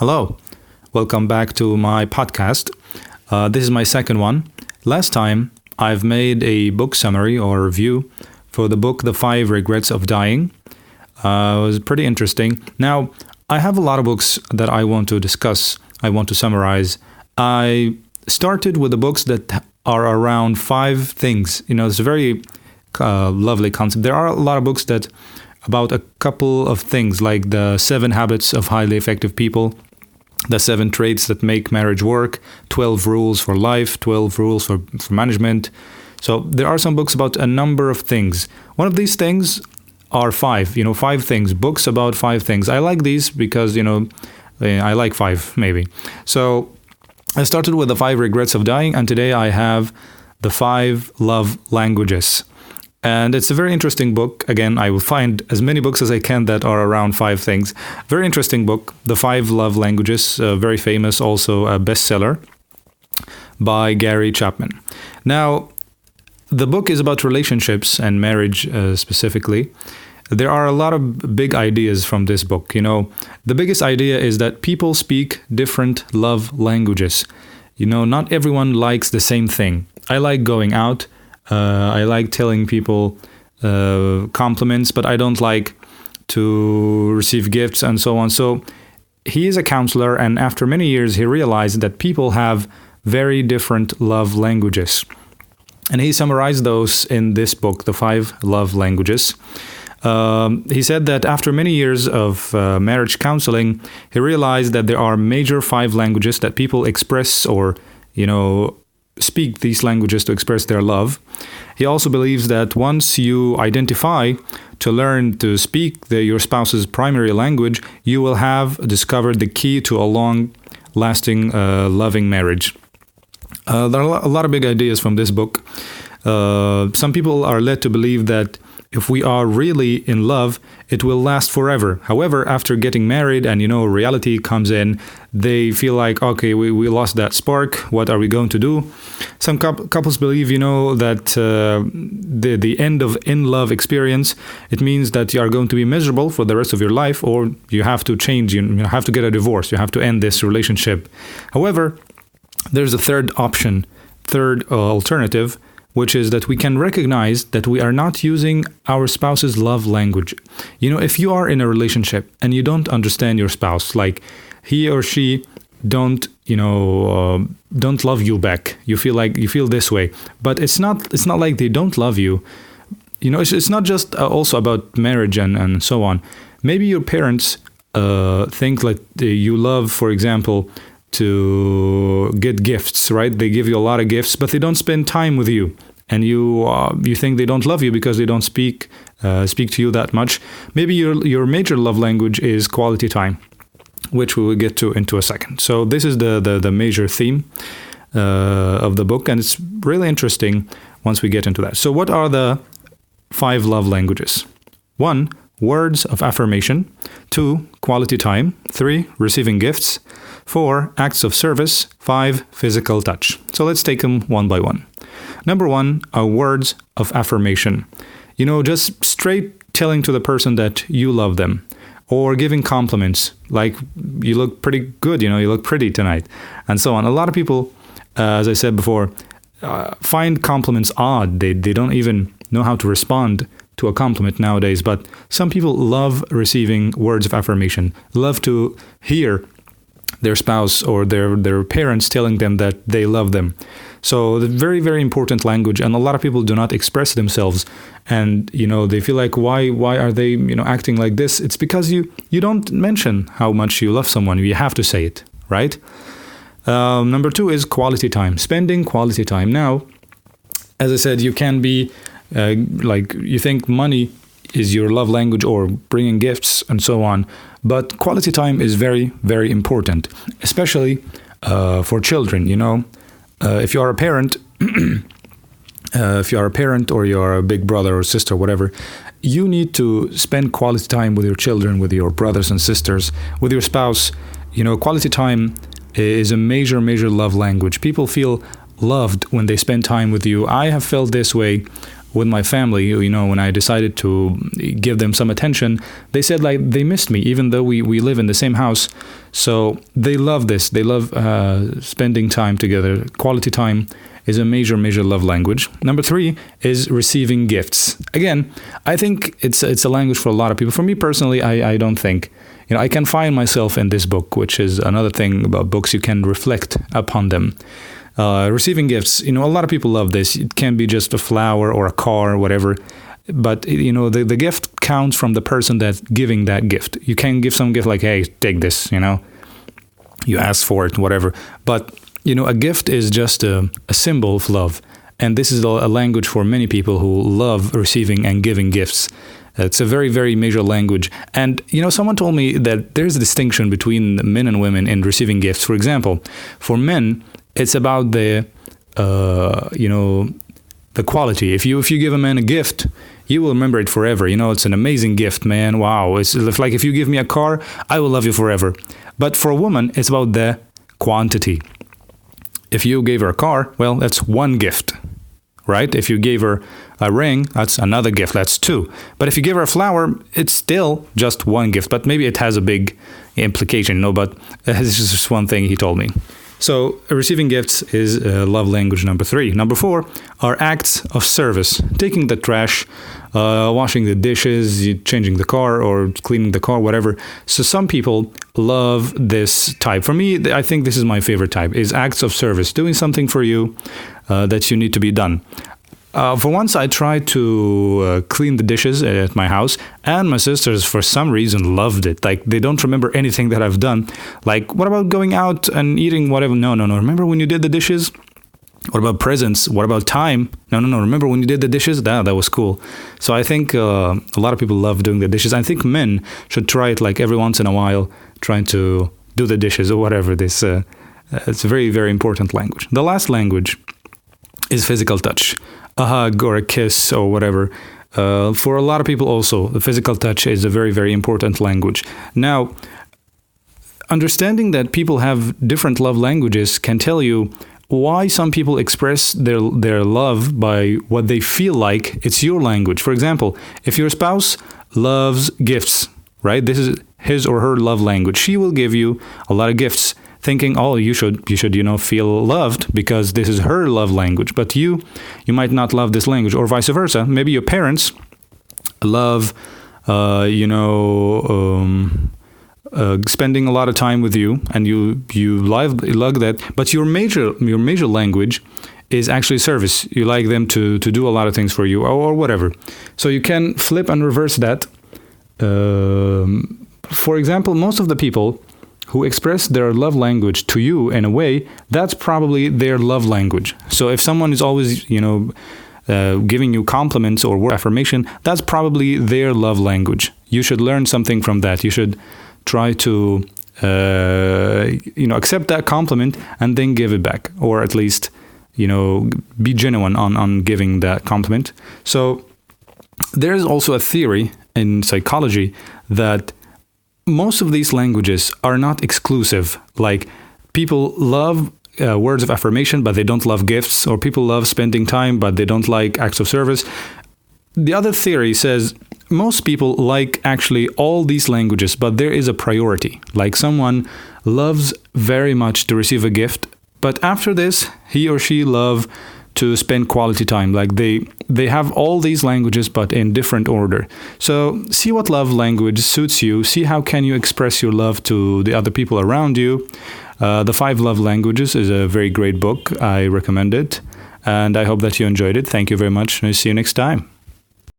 Hello, welcome back to my podcast. This is my second one. Last time, I've made a book summary or review for the book The 5 Regrets of Dying. It was pretty interesting. Now, I have a lot of books that I want to discuss, I want to summarize. I started with the books that are around 5 things. It's a very lovely concept. There are a lot of books that about a couple of things, like the 7 Habits of Highly Effective People, the 7 Traits that Make Marriage Work, 12 Rules for Life, 12 Rules for management. So there are some books about a number of things. One of these things are 5 things, books about 5 things. I like these because, I like 5 maybe. So I started with the 5 Regrets of Dying, and today I have the 5 Love Languages. And it's a very interesting book. Again, I will find as many books as I can that are around 5 things. Very interesting book, The 5 Love Languages, very famous, also a bestseller by Gary Chapman. Now, the book is about relationships and marriage specifically. There are a lot of big ideas from this book. The biggest idea is that people speak different love languages. Not everyone likes the same thing. I like going out. I like telling people compliments, but I don't like to receive gifts and so on. So he is a counselor, and after many years, he realized that people have very different love languages. And he summarized those in this book, The 5 Love Languages. He said that after many years of marriage counseling, he realized that there are major 5 languages that people express or, speak these languages to express their love. He also believes that once you identify to learn to speak your spouse's primary language, you will have discovered the key to a long-lasting, loving marriage. There are a lot of big ideas from this book. Some people are led to believe that if we are really in love, it will last forever. However, after getting married and, reality comes in, they feel like, okay, we lost that spark. What are we going to do? Some couples believe, that the end of in-love experience, it means that you are going to be miserable for the rest of your life, or you have to change, you have to get a divorce, you have to end this relationship. However, there's a third alternative, which is that we can recognize that we are not using our spouse's love language. If you are in a relationship and you don't understand your spouse, like he or she don't love you back. You feel this way, but it's not like they don't love you. It's not just also about marriage and so on. Maybe your parents think like you love, for example, to get gifts, right? They give you a lot of gifts, but they don't spend time with you, and you think they don't love you because they don't speak to you that much. Maybe your major love language is quality time, which we will get to into a second. So this is the major theme of the book, and it's really interesting once we get into that. So what are the 5 love languages? 1, words of affirmation. 2, quality time. 3, receiving gifts. 4, acts of service. 5, physical touch. So let's take them one by one. Number 1 are words of affirmation. Just straight telling to the person that you love them, or giving compliments like, you look pretty good, you look pretty tonight, and so on. A lot of people, as I said before, find compliments odd. They don't even know how to respond to a compliment nowadays, but some people love receiving words of affirmation, love to hear their spouse or their parents telling them that they love them. So the very, very important language, and a lot of people do not express themselves, and they feel like, why are they acting like this? It's because you don't mention how much you love someone. You have to say it, right? Number 2 is quality time, spending quality time. Now, as I said, you can be like, you think money is your love language, or bringing gifts and so on, but quality time is very, very important, especially for children. If you are a parent, or you are a big brother or sister, whatever, you need to spend quality time with your children, with your brothers and sisters, with your spouse. Quality time is a major, major love language. People feel loved when they spend time with you. I have felt this way with my family, when I decided to give them some attention, they said like they missed me, even though we live in the same house. So they love this. They love spending time together. Quality time is a major, major love language. Number 3 is receiving gifts. Again, I think it's a language for a lot of people. For me personally, I don't think. I can find myself in this book, which is another thing about books. You can reflect upon them. Receiving gifts, a lot of people love this. It can be just a flower or a car or whatever. But, the gift counts from the person that's giving that gift. You can give some gift like, hey, take this, You ask for it, whatever. But, a gift is just a symbol of love. And this is a language for many people who love receiving and giving gifts. It's a very, very major language. And, someone told me that there's a distinction between men and women in receiving gifts. For example, for men, it's about the quality. If you give a man a gift, you will remember it forever. It's an amazing gift, man. Wow. It's like if you give me a car, I will love you forever. But for a woman, it's about the quantity. If you gave her a car, well, that's one gift, right? If you gave her a ring, that's another gift. That's 2. But if you give her a flower, it's still just one gift. But maybe it has a big implication, but it's just one thing he told me. So receiving gifts is love language number 3. Number 4 are acts of service. Taking the trash, washing the dishes, changing the car or cleaning the car, whatever. So some people love this type. For me, I think this is my favorite type, is acts of service. Doing something for you that you need to be done. For once, I tried to clean the dishes at my house, and my sisters, for some reason, loved it. Like, they don't remember anything that I've done. Like, what about going out and eating whatever? No. Remember when you did the dishes? What about presents? What about time? No. Remember when you did the dishes? That was cool. So I think a lot of people love doing the dishes. I think men should try it like every once in a while, trying to do the dishes or whatever. It's a very, very important language. The last language is physical touch. A hug or a kiss or whatever. For a lot of people also, the physical touch is a very, very important language. Now, understanding that people have different love languages can tell you why some people express their love by what they feel like it's your language. For example, if your spouse loves gifts, right? This is his or her love language. She will give you a lot of gifts, thinking, oh, you should feel loved because this is her love language. But you might not love this language, or vice versa. Maybe your parents love, spending a lot of time with you, and you love that. But your major language is actually service. You like them to do a lot of things for you, or whatever. So you can flip and reverse that. For example, most of the people who express their love language to you in a way, that's probably their love language. So if someone is always, giving you compliments or word affirmation, that's probably their love language. You should learn something from that. You should try to, accept that compliment and then give it back, or at least, be genuine on giving that compliment. So there's also a theory in psychology that most of these languages are not exclusive. Like, people love words of affirmation, but they don't love gifts, or people love spending time, but they don't like acts of service. The other theory says most people like actually all these languages, but there is a priority. Like, someone loves very much to receive a gift, but after this, he or she love to spend quality time. Like, they have all these languages, but in different order. So see what love language suits you. See how can you express your love to the other people around you. The 5 Love Languages is a very great book. I recommend it. And I hope that you enjoyed it. Thank you very much. And see you next time.